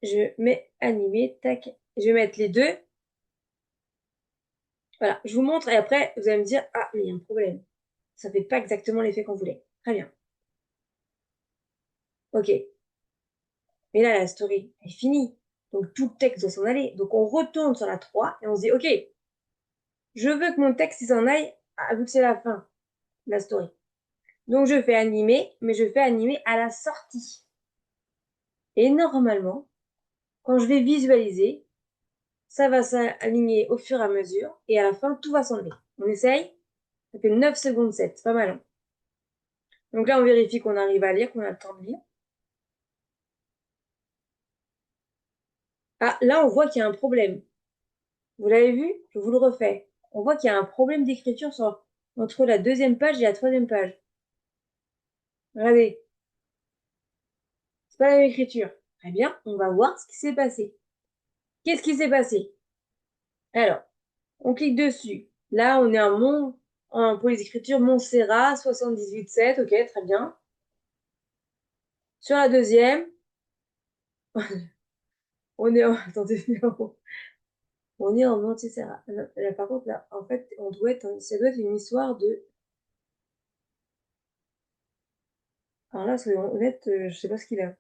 je mets animé, tac. Je vais mettre les deux. Voilà, je vous montre et après, vous allez me dire, ah, mais il y a un problème. Ça fait pas exactement l'effet qu'on voulait. Très bien. Ok. Mais là, la story est finie. Donc, tout le texte doit s'en aller. Donc, on retourne sur la 3 et on se dit, ok, je veux que mon texte s'en aille, vu que c'est la fin de la story. Donc, je fais animer, mais je fais animer à la sortie. Et normalement, quand je vais visualiser, ça va s'aligner au fur et à mesure. Et à la fin, tout va s'enlever. On essaye. Ça fait 9 secondes 7. C'est pas mal. Hein. Donc là, on vérifie qu'on arrive à lire, qu'on a le temps de lire. Ah, là, on voit qu'il y a un problème. Vous l'avez vu? Je vous le refais. On voit qu'il y a un problème d'écriture entre la deuxième page et la troisième page. Regardez. C'est pas la même écriture. Très bien. On va voir ce qui s'est passé. Qu'est-ce qui s'est passé? Alors, on clique dessus. Là, on est pour les écritures Montserrat 78.7. Ok, très bien. Sur la deuxième, on est en, attendez, on est en Montserrat. Là, par contre, là, en fait, ça doit être une histoire de, alors là, soyons honnêtes, je sais pas ce qu'il a.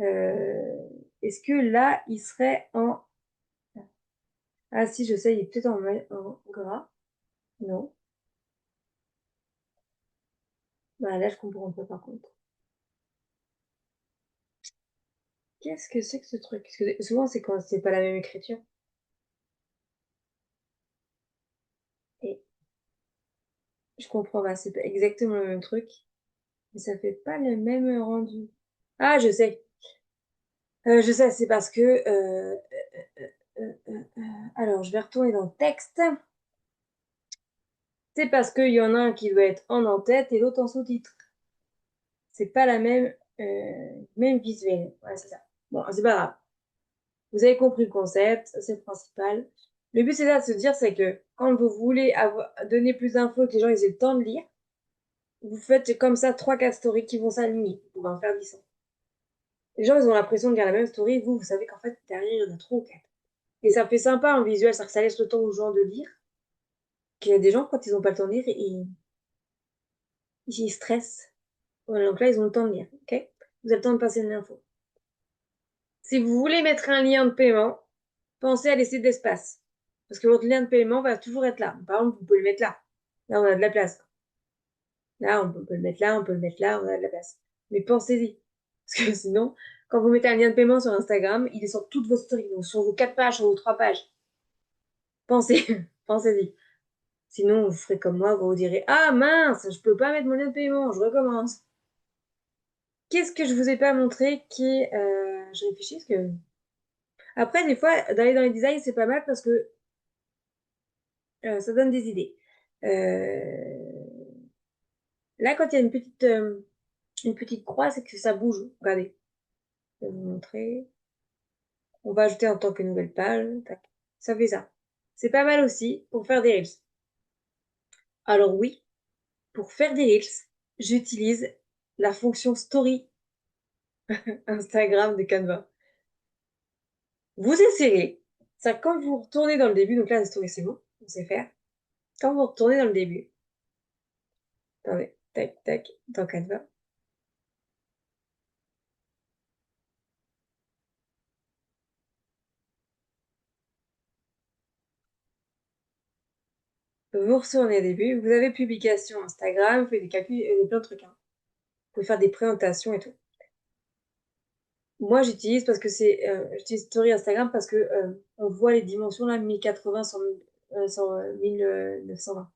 Euh, Est-ce que là, il serait en, ah si, je sais, il est peut-être en gras. Non. Bah, là, je comprends pas, par contre. Qu'est-ce que c'est que ce truc? Parce que souvent, c'est quand c'est pas la même écriture. Et je comprends pas, c'est pas exactement le même truc, mais ça fait pas le même rendu. Ah, je sais. Je sais, c'est parce que... alors, je vais retourner dans le texte. C'est parce qu'il y en a un qui doit être en tête et l'autre en sous-titre. C'est pas la même visuel. Ouais, c'est ça. Bon, c'est pas grave. Vous avez compris le concept, c'est le principal. Le but, c'est ça de se dire, c'est que quand vous voulez donner plus d'infos, que les gens aient le temps de lire, vous faites comme ça 3-4 stories qui vont s'aligner. Vous pouvez en faire 10. Les gens, ils ont l'impression de lire la même story. Vous savez qu'en fait, derrière, il y en a 3 ou 4. Et ça fait sympa en visuel, ça laisse le temps aux gens de lire. Qu'il y a des gens, quand ils n'ont pas le temps de lire, ils stressent. Voilà, donc là, ils ont le temps de lire, ok? Vous avez le temps de passer une info. Si vous voulez mettre un lien de paiement, pensez à laisser de l'espace. Parce que votre lien de paiement va toujours être là. Par exemple, vous pouvez le mettre là. Là, on a de la place. Là, on peut le mettre là, on peut le mettre là, on a de la place. Mais pensez-y. Parce que sinon, quand vous mettez un lien de paiement sur Instagram, il est sur toutes vos stories, donc sur vos 4 pages, sur vos 3 pages. Pensez, pensez-y. Sinon, vous ferez comme moi, vous vous direz, ah mince, je peux pas mettre mon lien de paiement, je recommence. Qu'est-ce que je vous ai pas montré je réfléchis parce que après des fois d'aller dans les designs c'est pas mal parce que ça donne des idées. Là quand il y a une petite croix c'est que ça bouge. Regardez, je vais vous montrer. On va ajouter en tant que nouvelle page. Tac. Ça fait ça. C'est pas mal aussi pour faire des reels. Alors oui, pour faire des reels, j'utilise la fonction story Instagram de Canva. Vous essayez. Ça, quand vous retournez dans le début, donc là, la story, c'est bon, on sait faire. Quand vous retournez dans le début, attendez, tac, tac, dans Canva, vous retournez au début, vous avez publication Instagram, vous faites des calculs, plein de trucs, hein. Vous pouvez faire des présentations et tout. Moi, j'utilise parce que j'utilise Story Instagram parce que on voit les dimensions là, 1080 sur 1920.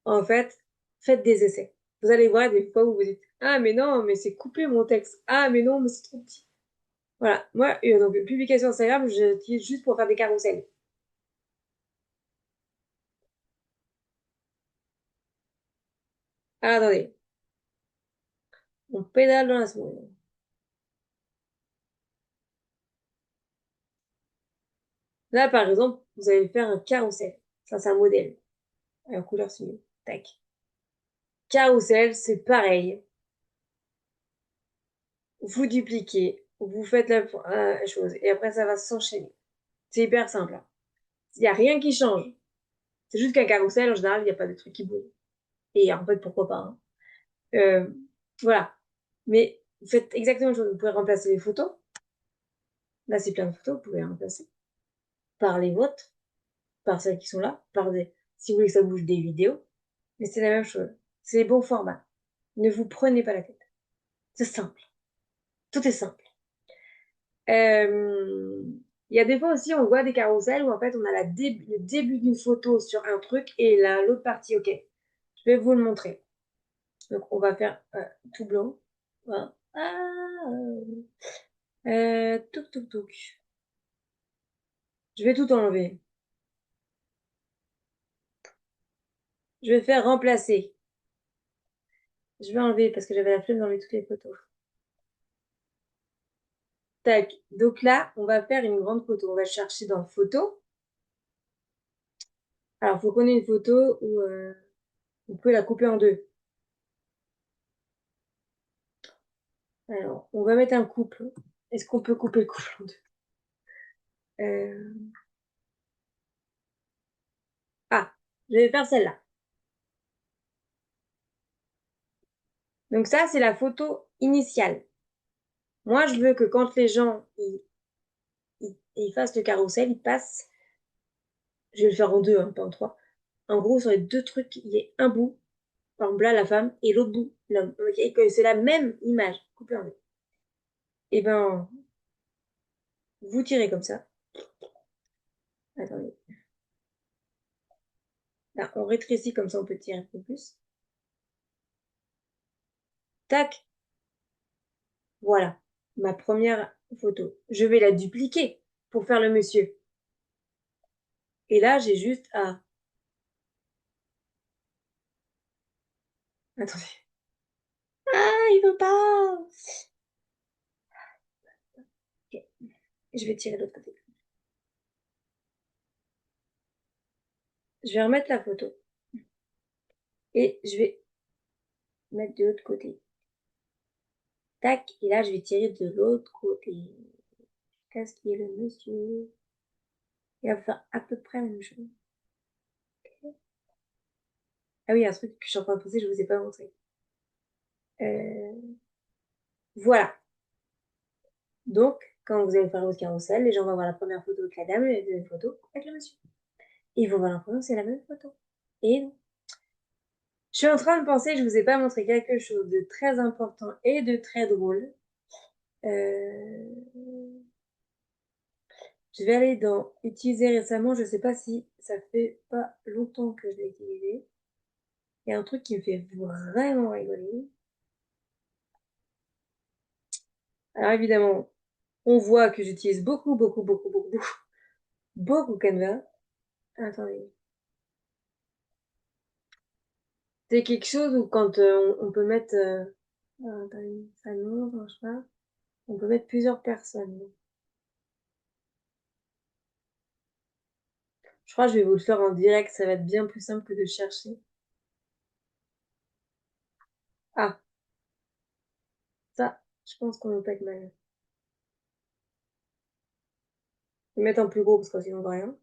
En fait, faites des essais. Vous allez voir des fois où vous dites, ah mais non, mais c'est coupé mon texte. Ah mais non, mais c'est trop petit. Voilà. Moi, donc, publication Instagram, j'utilise juste pour faire des carousels. Ah, attendez. On pédale dans la semoule. Là, par exemple, vous allez faire un carrousel. Ça, c'est un modèle. En couleur simule. Tac. Carrousel, c'est pareil. Vous dupliquez. Vous faites la chose. Et après, ça va s'enchaîner. C'est hyper simple, hein. Il n'y a rien qui change. C'est juste qu'un carrousel, en général, il n'y a pas de trucs qui bougent. Et en fait, pourquoi pas, hein. Euh, voilà. Mais vous faites exactement la même chose. Vous pouvez remplacer les photos. Là, c'est plein de photos. Vous pouvez les remplacer par les vôtres, par celles qui sont là, si vous voulez que ça bouge des vidéos. Mais c'est la même chose. C'est les bons formats. Ne vous prenez pas la tête. C'est simple. Tout est simple. Euh, Il y a des fois aussi, on voit des carousels où en fait on a le début d'une photo sur un truc et l'autre partie, ok. Je vais vous le montrer. Donc on va faire tout blanc. Voilà. Touc, touc, touc. Je vais tout enlever. Je vais faire remplacer. Je vais enlever parce que j'avais la flemme d'enlever toutes les photos. Tac. Donc là, on va faire une grande photo. On va chercher dans photo. Alors, il faut qu'on ait une photo où on peut la couper en deux. Alors, on va mettre un couple. Est-ce qu'on peut couper le couple en deux? Euh, Ah, je vais faire celle-là. Donc ça, c'est la photo initiale. Moi, je veux que quand les gens ils fassent le carrousel, ils passent. Je vais le faire en deux, hein, pas en trois. En gros, sur les deux trucs, il y a un bout, par exemple là, la femme, et l'autre bout, l'homme. Ok, que c'est la même image, coupée en deux. Et ben, vous tirez comme ça. Attendez. Là, on rétrécit comme ça, on peut tirer un peu plus. Tac, voilà, ma première photo. Je vais la dupliquer pour faire le monsieur. Et là, j'ai juste à... Attendez. Ah, il veut pas. Ok, je vais tirer de l'autre côté. Je vais remettre la photo. Et je vais mettre de l'autre côté. Tac, et là, je vais tirer de l'autre côté. Qu'est-ce qui est le monsieur? Et elle va faire à peu près la même chose. Ah oui, il y a un truc que je suis en train de penser, je vous ai pas montré. Voilà. Donc, quand vous allez faire votre carrousel, les gens vont voir la première photo avec la dame et la deuxième photo avec le monsieur. Et ils vont voir l'impression que c'est la même photo. Et non. Je suis en train de penser, je vous ai pas montré quelque chose de très important et de très drôle. Euh, Je vais aller dans utiliser récemment, je sais pas si ça fait pas longtemps que je l'ai utilisé. Il y a un truc qui me fait vraiment rigoler. Alors évidemment, on voit que j'utilise beaucoup Canva. Attendez. C'est quelque chose où quand on peut mettre... attendez, ça non, ça marche pas. On peut mettre plusieurs personnes. Je crois que je vais vous le faire en direct, ça va être bien plus simple que de chercher. Ah, ça, je pense qu'on va pas être mal. Je vais mettre en plus gros parce que sinon on voit rien.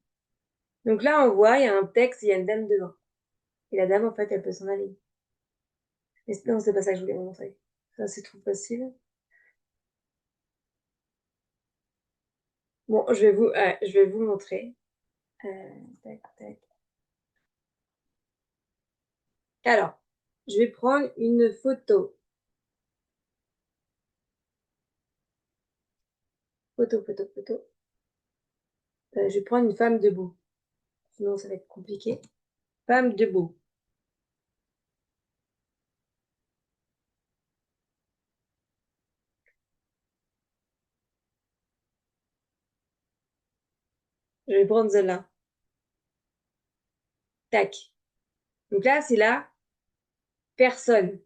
Donc là, on voit, il y a un texte, il y a une dame devant. Et la dame, en fait, elle peut s'en aller. Mais non, c'est pas ça que je voulais vous montrer. Ça, c'est trop facile. Bon, je vais vous montrer. Tac, tac. Alors, je vais prendre une photo. Photo. Je vais prendre une femme debout. Sinon, ça va être compliqué. Femme debout. Je vais prendre celle-là. Tac. Donc là, c'est la personne.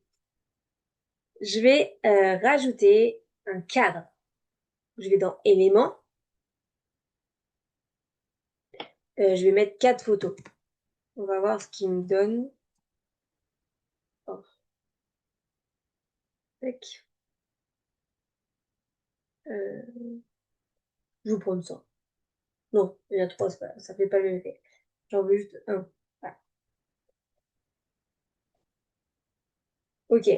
Je vais rajouter un cadre. Je vais dans éléments. Je vais mettre 4 photos. On va voir ce qu'il me donne. Oh, tac. Je vous prends ça. Non, il y en a 3, ça fait pas le même effet. J'en veux juste un. Voilà. Ok.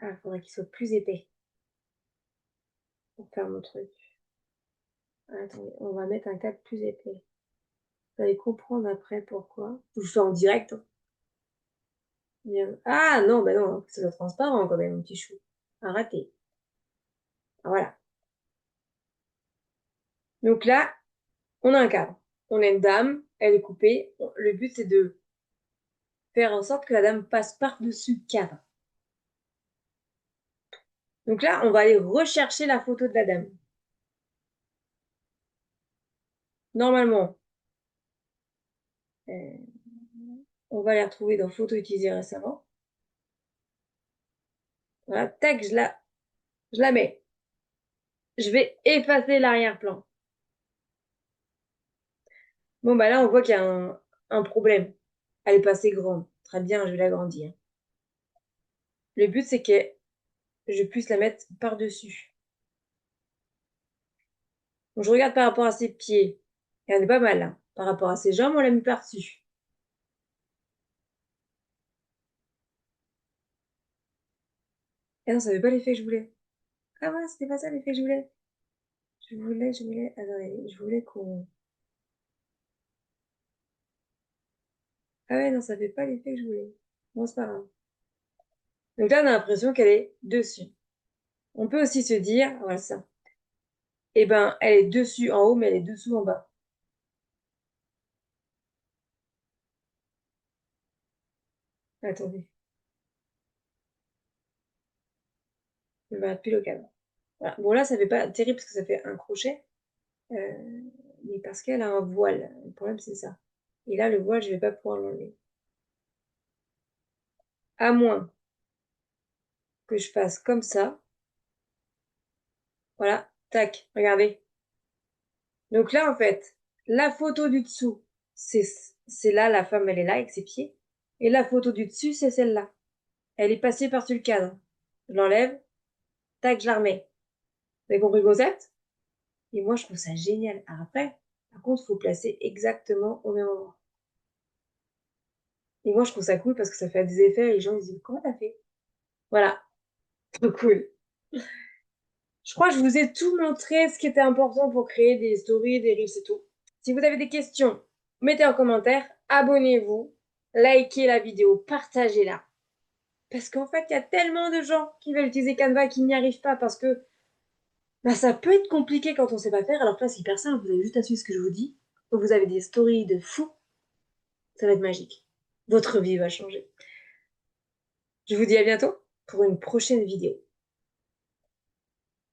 Ah, faudrait qu'il soit plus épais pour faire mon truc. Ah, attendez, on va mettre un cadre plus épais. Vous allez comprendre après pourquoi. Je fais en direct, hein. Bien. Ah non, bah non, c'est transparent quand même, mon petit chou. Arrêtez. Ah, voilà. Donc là, on a un cadre. On a une dame, elle est coupée. Le but, c'est de faire en sorte que la dame passe par-dessus le cadre. Donc là, on va aller rechercher la photo de la dame. Normalement, euh, on va les retrouver dans photos utilisées récemment. Voilà, tac, je la mets. Je vais effacer l'arrière-plan. Bon, bah là, on voit qu'il y a un problème. Elle est pas assez grande. Très bien, je vais l'agrandir. Le but, c'est que je puisse la mettre par-dessus. Donc, je regarde par rapport à ses pieds. Et elle est pas mal, là. Par rapport à ses jambes, on l'a mis par-dessus. Et non, ça fait pas l'effet que je voulais. Ah ouais, c'était pas ça l'effet que je voulais. Attendez, je voulais qu'on... Ah ouais, non, ça fait pas l'effet que je voulais. Bon, c'est pas grave. Donc là, on a l'impression qu'elle est dessus. On peut aussi se dire, voilà ça. Eh ben, elle est dessus en haut, mais elle est dessous en bas. Attendez, je vais mettre pile au cadre. Voilà. Bon, là, ça fait pas terrible parce que ça fait un crochet, euh, mais parce qu'elle a un voile. Le problème, c'est ça. Et là, le voile, je vais pas pouvoir l'enlever. À moins que je fasse comme ça. Voilà, tac, regardez. Donc là, en fait, la photo du dessous, c'est c'est là, la femme, elle est là avec ses pieds. Et la photo du dessus, c'est celle-là. Elle est passée par-dessus le cadre. Je l'enlève, tac, je la remets. Vous avez compris le concept? Et moi, je trouve ça génial. Alors après, par contre, il faut placer exactement au même endroit. Et moi, je trouve ça cool parce que ça fait des effets et les gens ils se disent: «Comment t'as fait?» Voilà, trop cool. Je crois que je vous ai tout montré ce qui était important pour créer des stories, des reels et tout. Si vous avez des questions, mettez en commentaire, abonnez-vous, likez la vidéo, partagez-la. Parce qu'en fait, il y a tellement de gens qui veulent utiliser Canva qui n'y arrivent pas parce que bah, ça peut être compliqué quand on sait pas faire. Alors que là, c'est hyper simple. Vous avez juste à suivre ce que je vous dis. Vous avez des stories de fou. Ça va être magique. Votre vie va changer. Je vous dis à bientôt pour une prochaine vidéo.